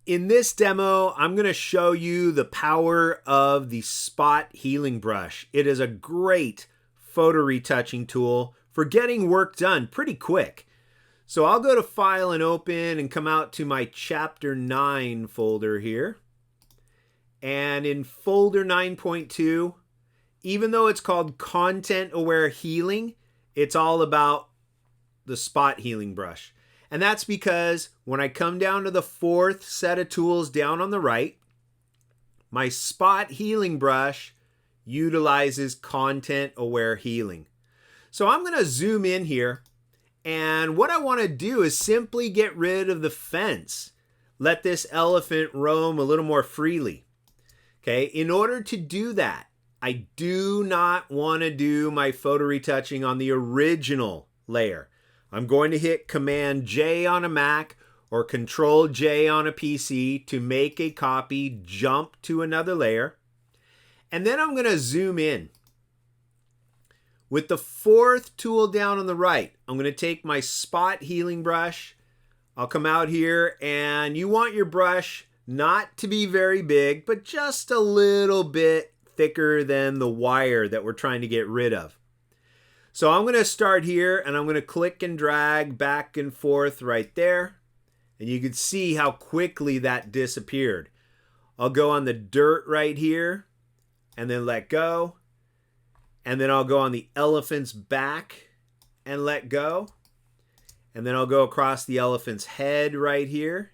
In this demo, I'm going to show you the power of the Spot Healing Brush. It is a great photo retouching tool for getting work done pretty quick. So I'll go to File and Open and come out to my Chapter 9 folder here. And in Folder 9.2, even though it's called Content Aware Healing, it's all about the Spot Healing Brush. And that's because when I come down to the fourth set of tools down on the right, my Spot Healing Brush utilizes Content Aware Healing. So I'm going to zoom in here, and what I want to do is simply get rid of the fence. Let this elephant roam a little more freely. Okay, in order to do that, I do not want to do my photo retouching on the original layer. I'm going to hit Command J on a Mac or Control J on a PC to make a copy jump to another layer. And then I'm going to zoom in. With the fourth tool down on the right, I'm going to take my Spot Healing Brush. I'll come out here, and you want your brush not to be very big, but just a little bit thicker than the wire that we're trying to get rid of. So I'm going to start here, and I'm going to click and drag back and forth right there. And you can see how quickly that disappeared. I'll go on the dirt right here and then let go. And then I'll go on the elephant's back and let go. And then I'll go across the elephant's head right here.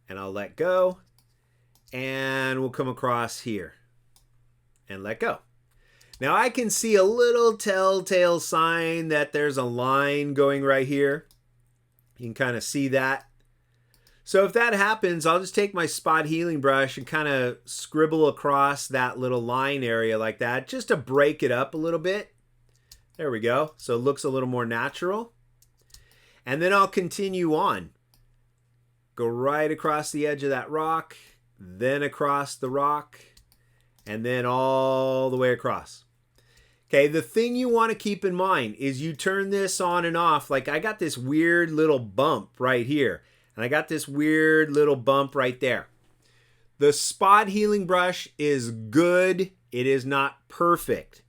And I'll let go. And we'll come across here and let go. Now I can see a little telltale sign that there's a line going right here. You can kind of see that. So if that happens, I'll just take my Spot Healing Brush and kind of scribble across that little line area like that, just to break it up a little bit. There we go. So it looks a little more natural. And then I'll continue on. Go right across the edge of that rock, then across the rock, and then all the way across. Okay, the thing you want to keep in mind is you turn this on and off. Like I got this weird little bump right here, and I got this weird little bump right there. The Spot Healing Brush is good. It is not perfect.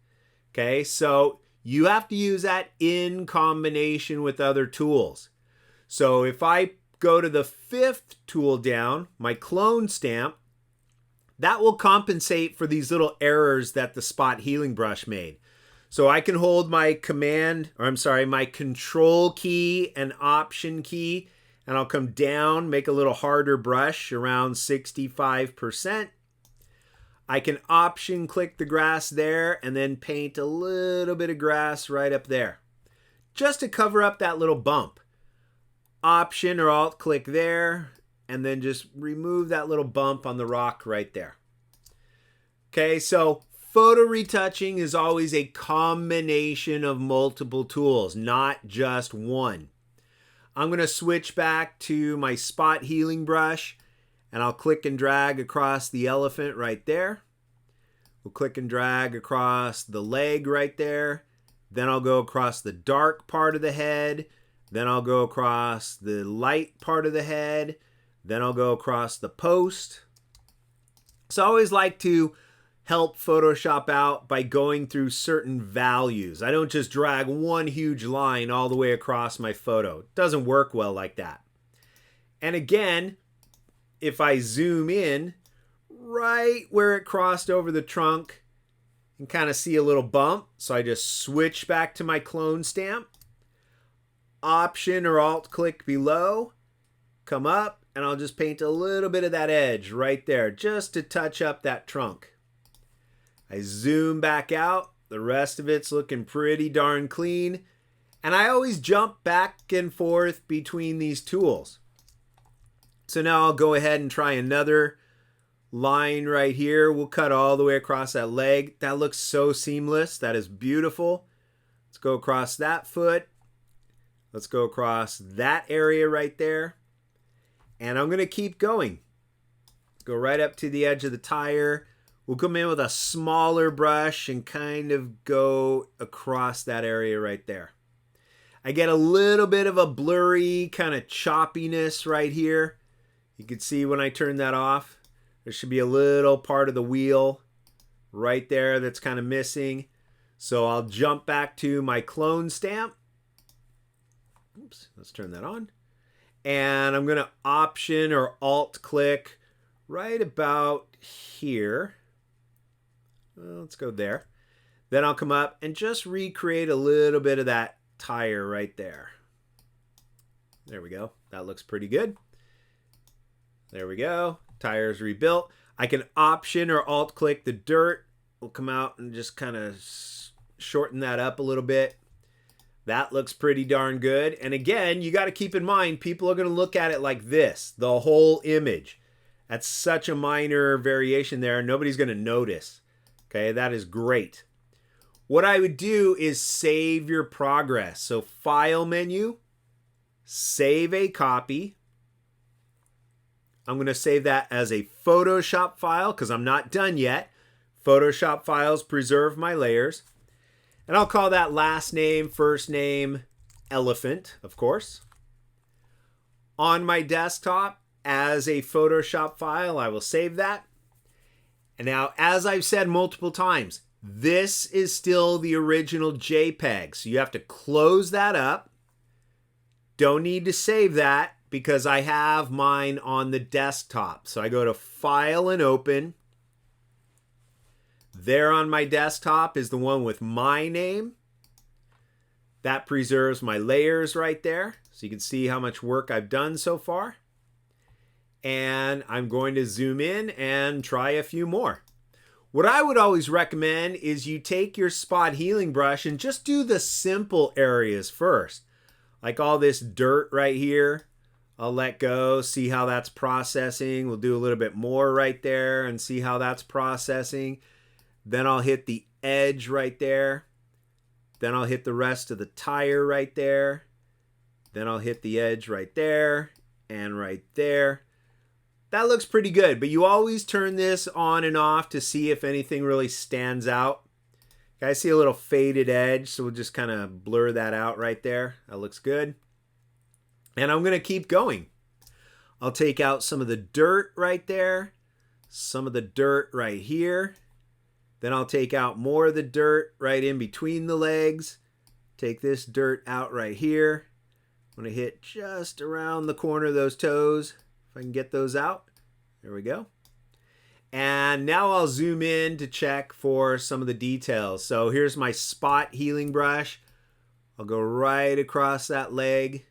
Okay, so you have to use that in combination with other tools. So if I go to the fifth tool down, my clone stamp, that will compensate for these little errors that the Spot Healing Brush made. So I can hold my my control key and option key, and I'll come down, make a little harder brush around 65%. I can option click the grass there and then paint a little bit of grass right up there, just to cover up that little bump. Option or alt click there, and then just remove that little bump on the rock right there. Okay, so photo retouching is always a combination of multiple tools, not just one. I'm going to switch back to my Spot Healing Brush, and I'll click and drag across the elephant right there. We'll click and drag across the leg right there. Then I'll go across the dark part of the head. Then I'll go across the light part of the head. Then I'll go across the post. So I always like to help Photoshop out by going through certain values. I don't just drag one huge line all the way across my photo. It doesn't work well like that. And again, if I zoom in, right where it crossed over the trunk, you can kind of see a little bump. So I just switch back to my clone stamp. Option or alt click below, come up, and I'll just paint a little bit of that edge right there just to touch up that trunk. I zoom back out. The rest of it's looking pretty darn clean. And I always jump back and forth between these tools. So now I'll go ahead and try another line right here. We'll cut all the way across that leg. That looks so seamless. That is beautiful. Let's go across that foot. Let's go across that area right there. And I'm going to keep going. Go right up to the edge of the tire. We'll come in with a smaller brush and kind of go across that area right there. I get a little bit of a blurry kind of choppiness right here. You can see when I turn that off, there should be a little part of the wheel right there that's kind of missing. So I'll jump back to my clone stamp. Oops, let's turn that on. And I'm going to Option or Alt click right about here. Well, let's go there. Then I'll come up and just recreate a little bit of that tire right there. There we go. That looks pretty good. There we go. Tire's rebuilt. I can Option or Alt click the dirt. We'll come out and just kind of shorten that up a little bit. That looks pretty darn good. And again, you got to keep in mind, people are going to look at it like this, the whole image. That's such a minor variation there. Nobody's going to notice. Okay, that is great. What I would do is save your progress. So File menu, Save a copy. I'm going to save that as a Photoshop file because I'm not done yet. Photoshop files preserve my layers. And I'll call that last name, first name, elephant, of course. On my desktop as a Photoshop file, I will save that. And now, as I've said multiple times, this is still the original JPEG. So you have to close that up. Don't need to save that because I have mine on the desktop. So I go to File and Open. There on my desktop is the one with my name. That preserves my layers right there. So you can see how much work I've done so far. And I'm going to zoom in and try a few more. What I would always recommend is you take your spot healing brush and just do the simple areas first. Like all this dirt right here. I'll let go, see how that's processing. We'll do a little bit more right there and see how that's processing. Then I'll hit the edge right there. Then I'll hit the rest of the tire right there. Then I'll hit the edge right there and right there. That looks pretty good, but you always turn this on and off to see if anything really stands out. Okay, I see a little faded edge, so we'll just kind of blur that out right there. That looks good. And I'm going to keep going. I'll take out some of the dirt right there, some of the dirt right here. Then I'll take out more of the dirt right in between the legs. Take this dirt out right here. I'm going to hit just around the corner of those toes. If I can get those out. There we go. And now I'll zoom in to check for some of the details. So here's my spot healing brush. I'll go right across that leg,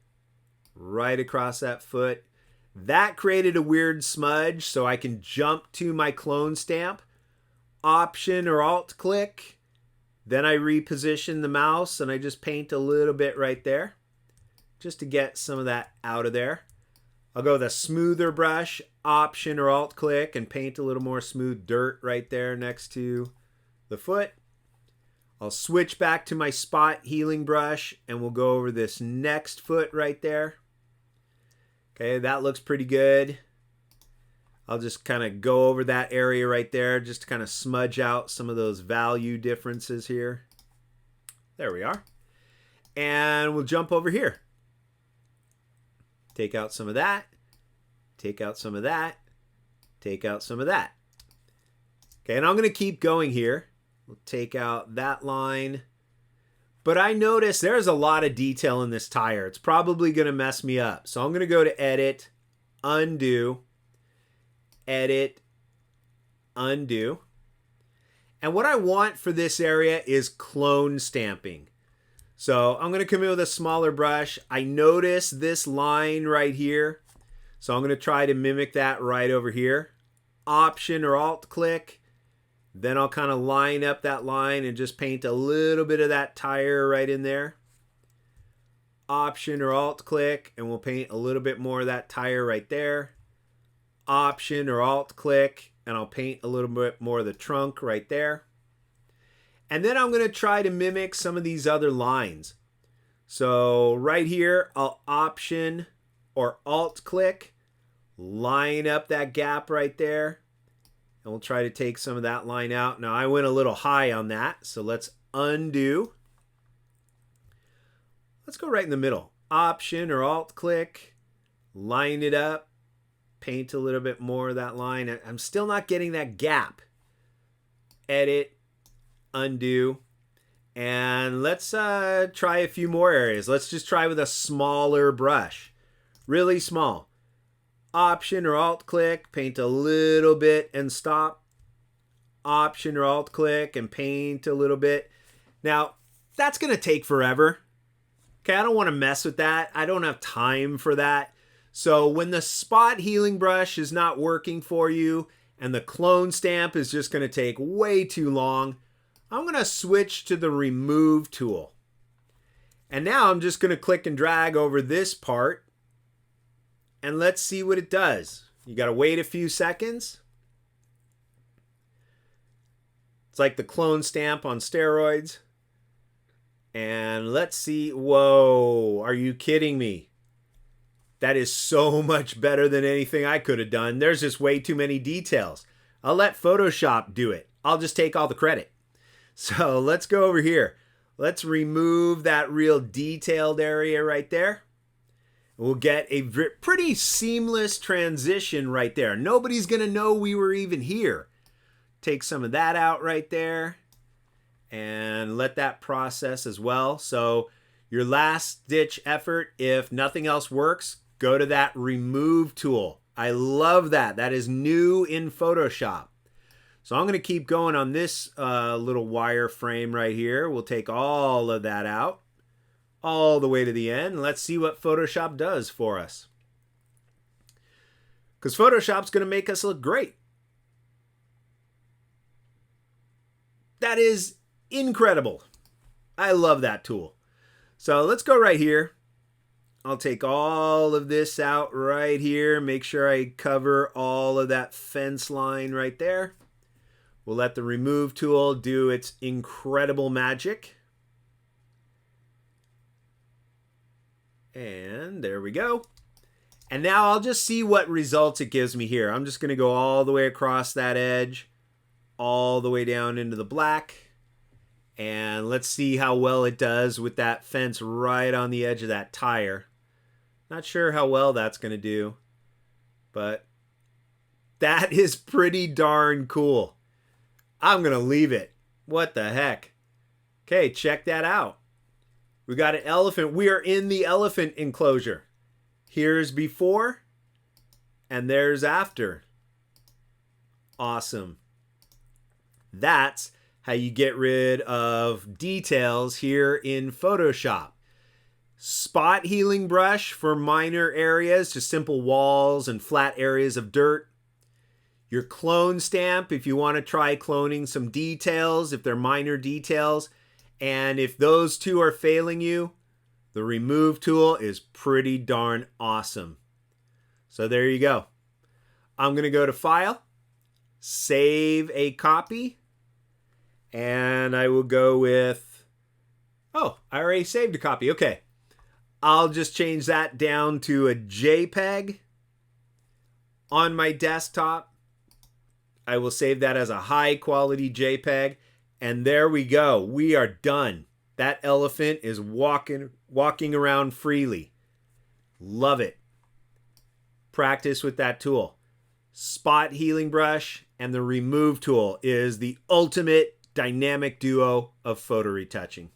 right across that foot. That created a weird smudge, so I can jump to my clone stamp. Option or Alt click. Then I reposition the mouse and I just paint a little bit right there just to get some of that out of there. I'll go with a smoother brush, Option or Alt click, and paint a little more smooth dirt right there next to the foot. I'll switch back to my spot healing brush and we'll go over this next foot right there. Okay, that looks pretty good. I'll just kind of go over that area right there just to kind of smudge out some of those value differences here. There we are. And we'll jump over here. Take out some of that. Take out some of that. Take out some of that. Okay, and I'm going to keep going here. We'll take out that line. But I notice there's a lot of detail in this tire. It's probably going to mess me up. So I'm going to go to Edit, Undo, Edit, Undo. And what I want for this area is clone stamping. So I'm going to come in with a smaller brush. I notice this line right here. So I'm going to try to mimic that right over here. Option or Alt click. Then I'll kind of line up that line and just paint a little bit of that tire right in there. Option or Alt click and we'll paint a little bit more of that tire right there. Option or Alt click and I'll paint a little bit more of the trunk right there. And then I'm going to try to mimic some of these other lines. So right here, I'll Option or Alt click, line up that gap right there. And we'll try to take some of that line out. Now I went a little high on that, so let's undo. Let's go right in the middle. Option or Alt click, line it up, paint a little bit more of that line. I'm still not getting that gap. Edit, undo, and let's try a few more areas. Let's just try with a smaller brush, really small. Option or Alt click, paint a little bit and stop. Option or Alt click and paint a little bit. Now, that's going to take forever. Okay, I don't want to mess with that. I don't have time for that. So when the spot healing brush is not working for you and the clone stamp is just going to take way too long, I'm going to switch to the remove tool. And now I'm just going to click and drag over this part. And let's see what it does. You got to wait a few seconds. It's like the clone stamp on steroids. And let's see. Whoa, are you kidding me? That is so much better than anything I could have done. There's just way too many details. I'll let Photoshop do it. I'll just take all the credit. So let's go over here. Let's remove that real detailed area right there. We'll get a pretty seamless transition right there. Nobody's going to know we were even here. Take some of that out right there and let that process as well. So your last ditch effort, if nothing else works, go to that remove tool. I love that. That is new in Photoshop. So I'm going to keep going on this little wire frame right here. We'll take all of that out all the way to the end. Let's see what Photoshop does for us. Because Photoshop's going to make us look great. That is incredible. I love that tool. So let's go right here. I'll take all of this out right here. Make sure I cover all of that fence line right there. We'll let the remove tool do its incredible magic. And there we go. And now I'll just see what results it gives me here. I'm just going to go all the way across that edge, all the way down into the black. And let's see how well it does with that fence right on the edge of that tire. Not sure how well that's going to do, but that is pretty darn cool. I'm going to leave it. What the heck? Okay, check that out. We got an elephant. We are in the elephant enclosure. Here's before, and there's after. Awesome. That's how you get rid of details here in Photoshop. Spot healing brush for minor areas, just simple walls and flat areas of dirt. Your clone stamp if you want to try cloning some details, if they're minor details. And if those two are failing you, the remove tool is pretty darn awesome. So there you go. I'm going to go to File, Save a Copy, and I will go with, oh, I already saved a copy. Okay. I'll just change that down to a JPEG on my desktop. I will save that as a high quality JPEG. And there we go. We are done. That elephant is walking around freely. Love it. Practice with that tool. Spot healing brush and the remove tool is the ultimate dynamic duo of photo retouching.